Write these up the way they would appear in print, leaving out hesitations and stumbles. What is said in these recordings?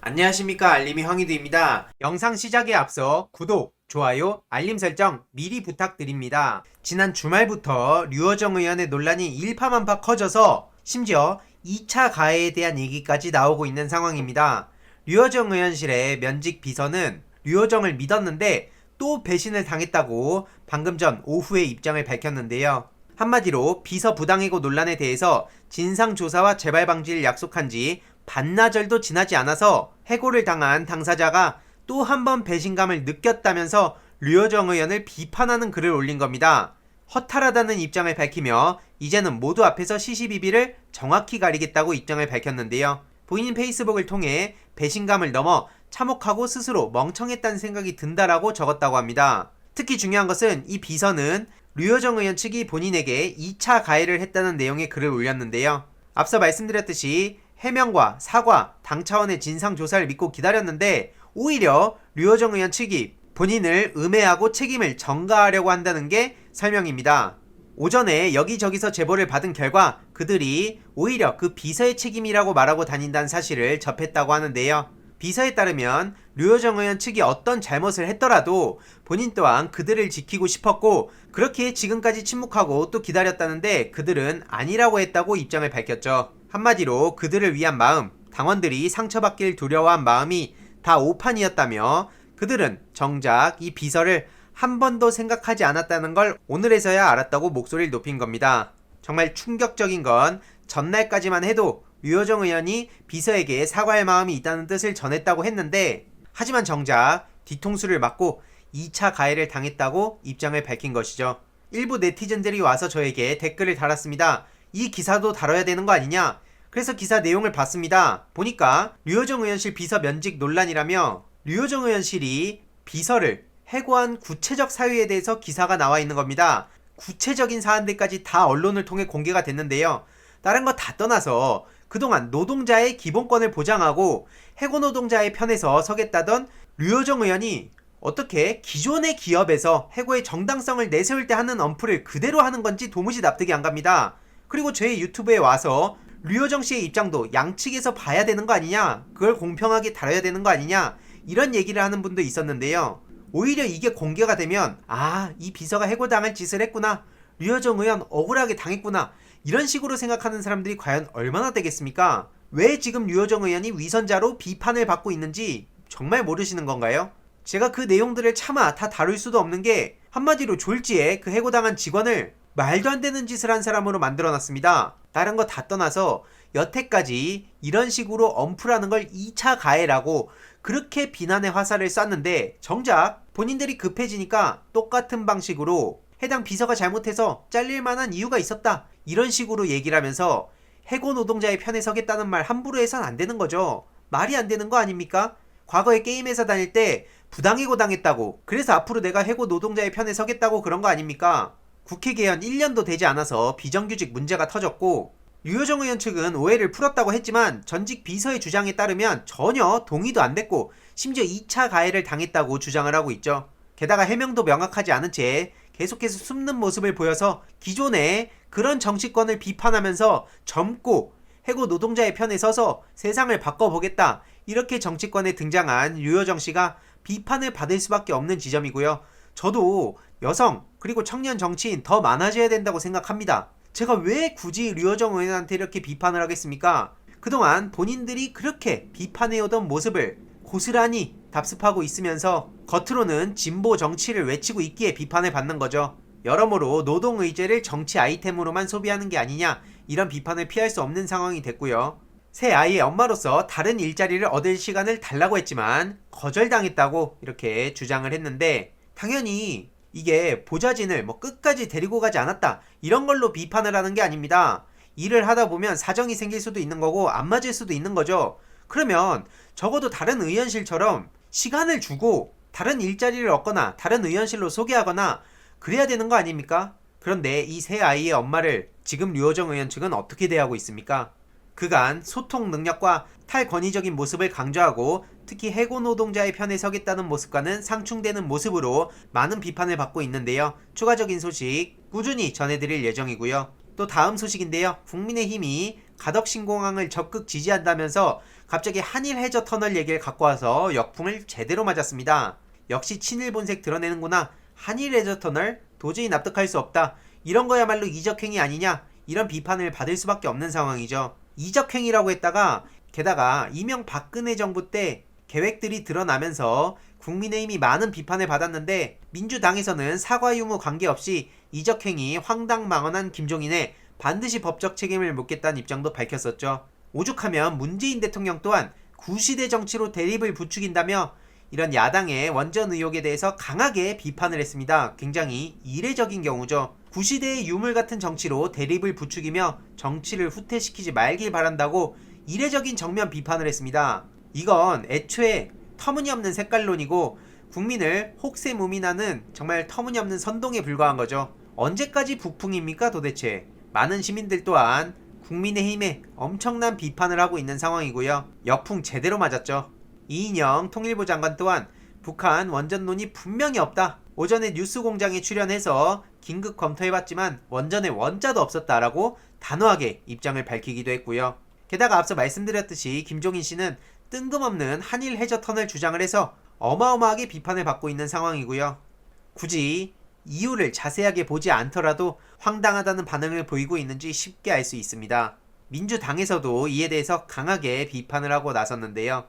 안녕하십니까, 알림이 황희두입니다. 영상 시작에 앞서 구독, 좋아요, 알림 설정 미리 부탁드립니다. 지난 주말부터 류호정 의원의 논란이 일파만파 커져서 심지어 2차 가해에 대한 얘기까지 나오고 있는 상황입니다. 류호정 의원실의 면직 비서는 류호정을 믿었는데 또 배신을 당했다고 방금 전 오후에 입장을 밝혔는데요. 한마디로 비서 부당해고 논란에 대해서 진상조사와 재발 방지를 약속한 지 반나절도 지나지 않아서 해고를 당한 당사자가 또 한 번 배신감을 느꼈다면서 류호정 의원을 비판하는 글을 올린 겁니다. 허탈하다는 입장을 밝히며 이제는 모두 앞에서 시시비비를 정확히 가리겠다고 입장을 밝혔는데요. 본인 페이스북을 통해 배신감을 넘어 참혹하고 스스로 멍청했다는 생각이 든다라고 적었다고 합니다. 특히 중요한 것은 이 비서는 류호정 의원 측이 본인에게 2차 가해를 했다는 내용의 글을 올렸는데요. 앞서 말씀드렸듯이 해명과 사과, 당 차원의 진상조사를 믿고 기다렸는데 오히려 류호정 의원 측이 본인을 음해하고 책임을 전가하려고 한다는 게 설명입니다. 오전에 여기저기서 제보를 받은 결과 그들이 오히려 그 비서의 책임이라고 말하고 다닌다는 사실을 접했다고 하는데요. 비서에 따르면 류호정 의원 측이 어떤 잘못을 했더라도 본인 또한 그들을 지키고 싶었고 그렇게 지금까지 침묵하고 또 기다렸다는데 그들은 아니라고 했다고 입장을 밝혔죠. 한마디로 그들을 위한 마음, 당원들이 상처받길 두려워한 마음이 다 오판이었다며 그들은 정작 이 비서를 한 번도 생각하지 않았다는 걸 오늘에서야 알았다고 목소리를 높인 겁니다. 정말 충격적인 건 전날까지만 해도 류호정 의원이 비서에게 사과할 마음이 있다는 뜻을 전했다고 했는데 하지만 정작 뒤통수를 맞고 2차 가해를 당했다고 입장을 밝힌 것이죠. 일부 네티즌들이 와서 저에게 댓글을 달았습니다. 이 기사도 다뤄야 되는 거 아니냐? 그래서 기사 내용을 봤습니다. 보니까 류호정 의원실 비서 면직 논란이라며 류호정 의원실이 비서를 해고한 구체적 사유에 대해서 기사가 나와 있는 겁니다. 구체적인 사안들까지 다 언론을 통해 공개가 됐는데요. 다른 거 다 떠나서 그동안 노동자의 기본권을 보장하고 해고 노동자의 편에서 서겠다던 류호정 의원이 어떻게 기존의 기업에서 해고의 정당성을 내세울 때 하는 언플을 그대로 하는 건지 도무지 납득이 안 갑니다. 그리고 제 유튜브에 와서 류호정 씨의 입장도 양측에서 봐야 되는 거 아니냐, 그걸 공평하게 다뤄야 되는 거 아니냐, 이런 얘기를 하는 분도 있었는데요. 오히려 이게 공개가 되면 이 비서가 해고당할 짓을 했구나, 류호정 의원 억울하게 당했구나, 이런 식으로 생각하는 사람들이 과연 얼마나 되겠습니까? 왜 지금 류호정 의원이 위선자로 비판을 받고 있는지 정말 모르시는 건가요? 제가 그 내용들을 차마 다 다룰 수도 없는 게 한마디로 졸지에 그 해고당한 직원을 말도 안 되는 짓을 한 사람으로 만들어놨습니다. 다른 거 다 떠나서 여태까지 이런 식으로 언플하는 걸 2차 가해라고 그렇게 비난의 화살을 쐈는데 정작 본인들이 급해지니까 똑같은 방식으로 해당 비서가 잘못해서 잘릴 만한 이유가 있었다, 이런 식으로 얘기를 하면서 해고 노동자의 편에 서겠다는 말 함부로 해선 안 되는 거죠. 말이 안 되는 거 아닙니까? 과거에 게임회사 다닐 때 부당해고 당했다고, 그래서 앞으로 내가 해고 노동자의 편에 서겠다고 그런 거 아닙니까? 국회 개헌 1년도 되지 않아서 비정규직 문제가 터졌고 류호정 의원 측은 오해를 풀었다고 했지만 전직 비서의 주장에 따르면 전혀 동의도 안 됐고 심지어 2차 가해를 당했다고 주장을 하고 있죠. 게다가 해명도 명확하지 않은 채 계속해서 숨는 모습을 보여서 기존의 그런 정치권을 비판하면서 젊고 해고 노동자의 편에 서서 세상을 바꿔보겠다, 이렇게 정치권에 등장한 류호정 씨가 비판을 받을 수밖에 없는 지점이고요. 저도 여성 그리고 청년 정치인 더 많아져야 된다고 생각합니다. 제가 왜 굳이 류호정 의원한테 이렇게 비판을 하겠습니까? 그동안 본인들이 그렇게 비판해오던 모습을 고스란히 답습하고 있으면서 겉으로는 진보 정치를 외치고 있기에 비판을 받는 거죠. 여러모로 노동의제를 정치 아이템으로만 소비하는 게 아니냐, 이런 비판을 피할 수 없는 상황이 됐고요. 새 아이의 엄마로서 다른 일자리를 얻을 시간을 달라고 했지만 거절당했다고 이렇게 주장을 했는데 당연히 이게 보좌진을 끝까지 데리고 가지 않았다, 이런 걸로 비판을 하는 게 아닙니다. 일을 하다 보면 사정이 생길 수도 있는 거고 안 맞을 수도 있는 거죠. 그러면 적어도 다른 의원실처럼 시간을 주고 다른 일자리를 얻거나 다른 의원실로 소개하거나 그래야 되는 거 아닙니까? 그런데 이 새 아이의 엄마를 지금 류호정 의원 측은 어떻게 대하고 있습니까? 그간 소통 능력과 탈권위적인 모습을 강조하고 특히 해고 노동자의 편에 서겠다는 모습과는 상충되는 모습으로 많은 비판을 받고 있는데요. 추가적인 소식 꾸준히 전해드릴 예정이고요. 또 다음 소식인데요. 국민의힘이 가덕신공항을 적극 지지한다면서 갑자기 한일 해저 터널 얘기를 갖고 와서 역풍을 제대로 맞았습니다. 역시 친일 본색 드러내는구나. 한일 해저 터널? 도저히 납득할 수 없다. 이런 거야말로 이적행위 아니냐? 이런 비판을 받을 수밖에 없는 상황이죠. 이적행위라고 했다가 게다가 이명박근혜 정부 때 계획들이 드러나면서 국민의힘이 많은 비판을 받았는데 민주당에서는 사과 유무 관계없이 이적행위 황당망언한 김종인에 반드시 법적 책임을 묻겠다는 입장도 밝혔었죠. 오죽하면 문재인 대통령 또한 구시대 정치로 대립을 부추긴다며 이런 야당의 원전 의혹에 대해서 강하게 비판을 했습니다. 굉장히 이례적인 경우죠. 구시대의 유물 같은 정치로 대립을 부추기며 정치를 후퇴시키지 말길 바란다고 이례적인 정면 비판을 했습니다. 이건 애초에 터무니없는 색깔론이고 국민을 혹세무민하는 정말 터무니없는 선동에 불과한 거죠. 언제까지 북풍입니까 도대체? 많은 시민들 또한 국민의힘에 엄청난 비판을 하고 있는 상황이고요. 역풍 제대로 맞았죠. 이인영 통일부 장관 또한 북한 원전론이 분명히 없다. 오전에 뉴스공장에 출연해서 긴급 검토해봤지만 원전에 원자도 없었다라고 단호하게 입장을 밝히기도 했고요. 게다가 앞서 말씀드렸듯이 김종인 씨는 뜬금없는 한일 해저 터널 주장을 해서 어마어마하게 비판을 받고 있는 상황이고요. 굳이 이유를 자세하게 보지 않더라도 황당하다는 반응을 보이고 있는지 쉽게 알 수 있습니다. 민주당에서도 이에 대해서 강하게 비판을 하고 나섰는데요.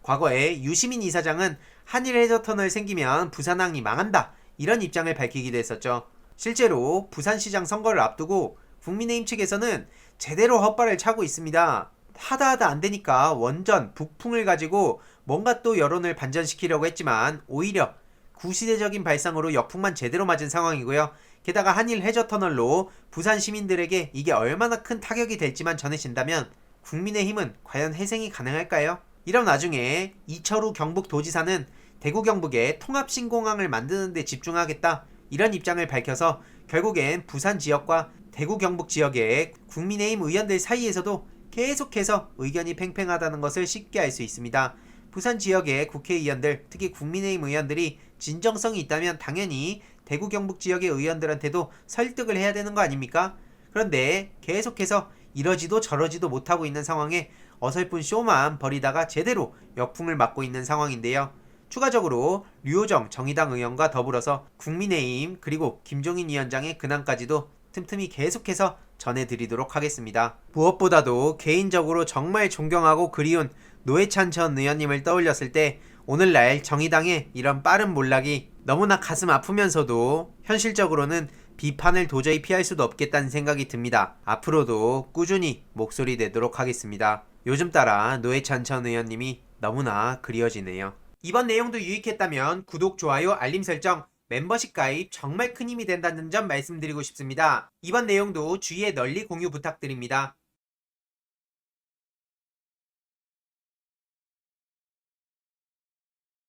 과거에 유시민 이사장은 한일 해저 터널 생기면 부산항이 망한다 이런 입장을 밝히기도 했었죠. 실제로 부산시장 선거를 앞두고 국민의힘 측에서는 제대로 헛발을 차고 있습니다. 하다 안 되니까 원전, 북풍을 가지고 뭔가 또 여론을 반전시키려고 했지만 오히려 구시대적인 발상으로 역풍만 제대로 맞은 상황이고요. 게다가 한일 해저 터널로 부산 시민들에게 이게 얼마나 큰 타격이 될지만 전해진다면 국민의힘은 과연 회생이 가능할까요? 이런 와중에 이철우 경북도지사는 대구 경북에 통합신공항을 만드는 데 집중하겠다 이런 입장을 밝혀서 결국엔 부산 지역과 대구 경북 지역의 국민의힘 의원들 사이에서도 계속해서 의견이 팽팽하다는 것을 쉽게 알 수 있습니다. 부산 지역의 국회의원들, 특히 국민의힘 의원들이 진정성이 있다면 당연히 대구 경북 지역의 의원들한테도 설득을 해야 되는 거 아닙니까? 그런데 계속해서 이러지도 저러지도 못하고 있는 상황에 어설픈 쇼만 벌이다가 제대로 역풍을 맞고 있는 상황인데요. 추가적으로 류호정 정의당 의원과 더불어서 국민의힘 그리고 김종인 위원장의 근황까지도 틈틈이 계속해서 전해드리도록 하겠습니다. 무엇보다도 개인적으로 정말 존경하고 그리운 노회찬 전 의원님을 떠올렸을 때 오늘날 정의당의 이런 빠른 몰락이 너무나 가슴 아프면서도 현실적으로는 비판을 도저히 피할 수도 없겠다는 생각이 듭니다. 앞으로도 꾸준히 목소리 내도록 하겠습니다. 요즘 따라 노회찬 전 의원님이 너무나 그리워지네요. 이번 내용도 유익했다면 구독, 좋아요, 알림 설정, 멤버십 가입 정말 큰 힘이 된다는 점 말씀드리고 싶습니다. 이번 내용도 주위에 널리 공유 부탁드립니다.